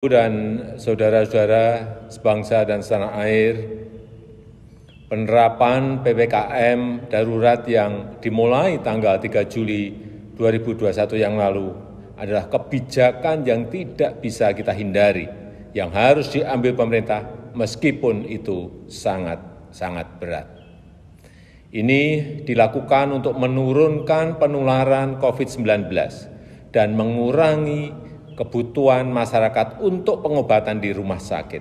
Dan saudara-saudara sebangsa dan setanah air, penerapan PPKM darurat yang dimulai tanggal 3 Juli 2021 yang lalu adalah kebijakan yang tidak bisa kita hindari, yang harus diambil pemerintah meskipun itu sangat berat. Ini dilakukan untuk menurunkan penularan COVID-19 dan mengurangi kebutuhan masyarakat untuk pengobatan di rumah sakit,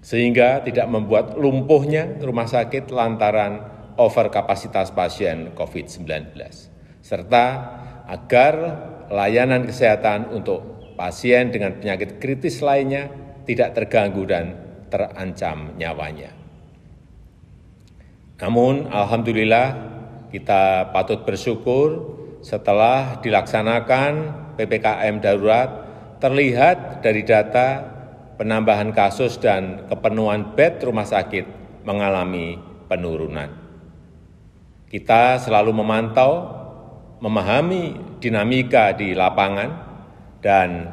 sehingga tidak membuat lumpuhnya rumah sakit lantaran overkapasitas pasien COVID-19, serta agar layanan kesehatan untuk pasien dengan penyakit kritis lainnya tidak terganggu dan terancam nyawanya. Namun, alhamdulillah, kita patut bersyukur setelah dilaksanakan PPKM darurat, terlihat dari data penambahan kasus dan kepenuhan bed rumah sakit mengalami penurunan. Kita selalu memantau, memahami dinamika di lapangan, dan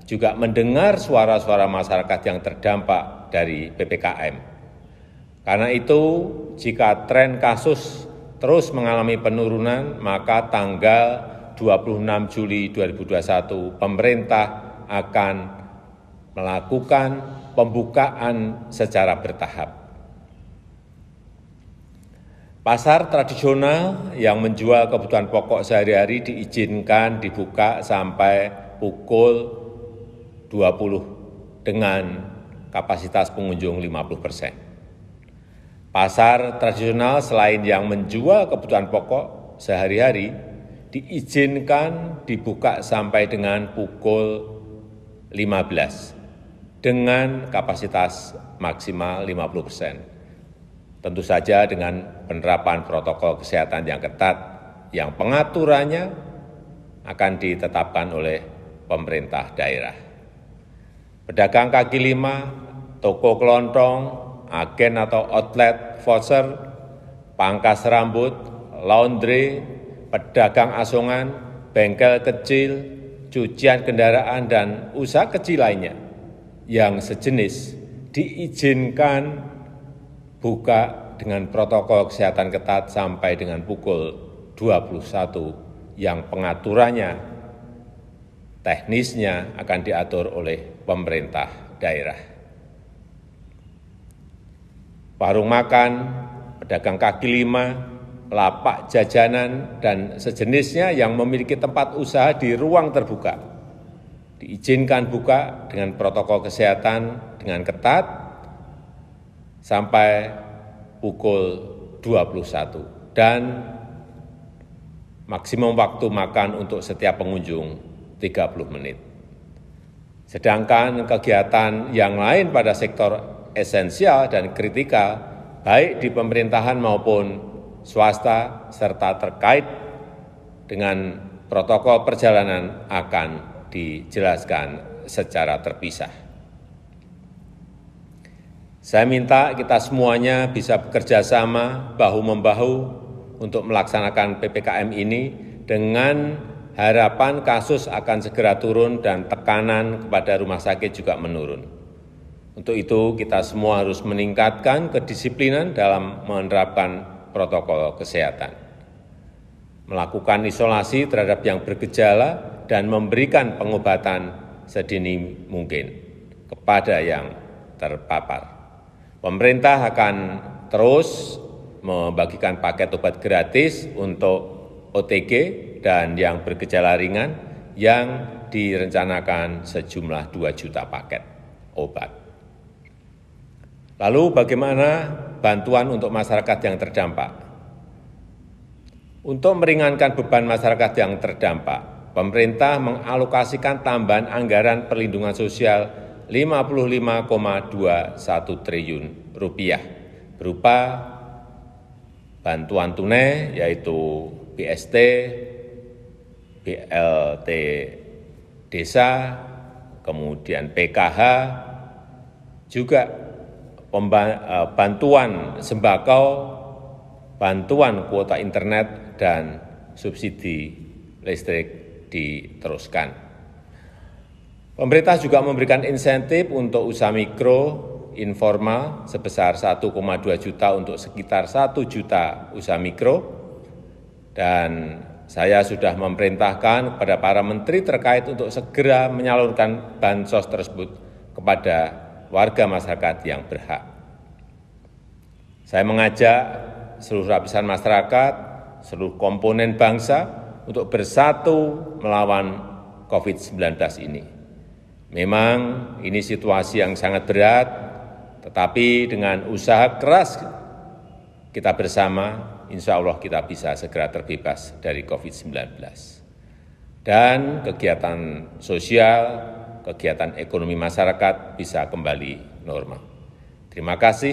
juga mendengar suara-suara masyarakat yang terdampak dari PPKM. Karena itu, jika tren kasus terus mengalami penurunan, maka tanggal 26 Juli 2021 pemerintah akan melakukan pembukaan secara bertahap. Pasar tradisional yang menjual kebutuhan pokok sehari-hari diizinkan dibuka sampai pukul 20 dengan kapasitas pengunjung 50%. Pasar tradisional selain yang menjual kebutuhan pokok sehari-hari diizinkan dibuka sampai dengan pukul 15 dengan kapasitas maksimal 50%. Tentu saja dengan penerapan protokol kesehatan yang ketat, yang pengaturannya akan ditetapkan oleh pemerintah daerah. Pedagang kaki lima, toko kelontong, agen atau outlet voucher, pangkas rambut, laundry, pedagang asongan, bengkel kecil, cucian kendaraan, dan usaha kecil lainnya yang sejenis diizinkan buka dengan protokol kesehatan ketat sampai dengan pukul 21 yang pengaturannya teknisnya akan diatur oleh pemerintah daerah. Warung makan, pedagang kaki lima, lapak jajanan, dan sejenisnya yang memiliki tempat usaha di ruang terbuka diizinkan buka dengan protokol kesehatan dengan ketat sampai pukul 21 dan maksimum waktu makan untuk setiap pengunjung 30 menit. Sedangkan kegiatan yang lain pada sektor esensial dan kritikal, baik di pemerintahan maupun swasta serta terkait dengan protokol perjalanan akan dijelaskan secara terpisah. Saya minta kita semuanya bisa bekerja sama bahu-membahu untuk melaksanakan PPKM ini dengan harapan kasus akan segera turun dan tekanan kepada rumah sakit juga menurun. Untuk itu kita semua harus meningkatkan kedisiplinan dalam menerapkan protokol kesehatan, melakukan isolasi terhadap yang bergejala, dan memberikan pengobatan sedini mungkin kepada yang terpapar. Pemerintah akan terus membagikan paket obat gratis untuk OTG dan yang bergejala ringan yang direncanakan sejumlah 2 juta paket obat. Lalu bagaimana bantuan untuk masyarakat yang terdampak? Untuk meringankan beban masyarakat yang terdampak, pemerintah mengalokasikan tambahan anggaran perlindungan sosial Rp55,21 triliun berupa bantuan tunai yaitu BST, BLT Desa, kemudian PKH, juga bantuan sembako, bantuan kuota internet, dan subsidi listrik diteruskan. Pemerintah juga memberikan insentif untuk usaha mikro informal sebesar 1,2 juta untuk sekitar 1 juta usaha mikro, dan saya sudah memerintahkan kepada para menteri terkait untuk segera menyalurkan bansos tersebut kepada warga masyarakat yang berhak. Saya mengajak seluruh lapisan masyarakat, seluruh komponen bangsa untuk bersatu melawan COVID-19 ini. Memang ini situasi yang sangat berat, tetapi dengan usaha keras kita bersama, insya Allah kita bisa segera terbebas dari COVID-19. Dan kegiatan sosial, kegiatan ekonomi masyarakat bisa kembali normal. Terima kasih.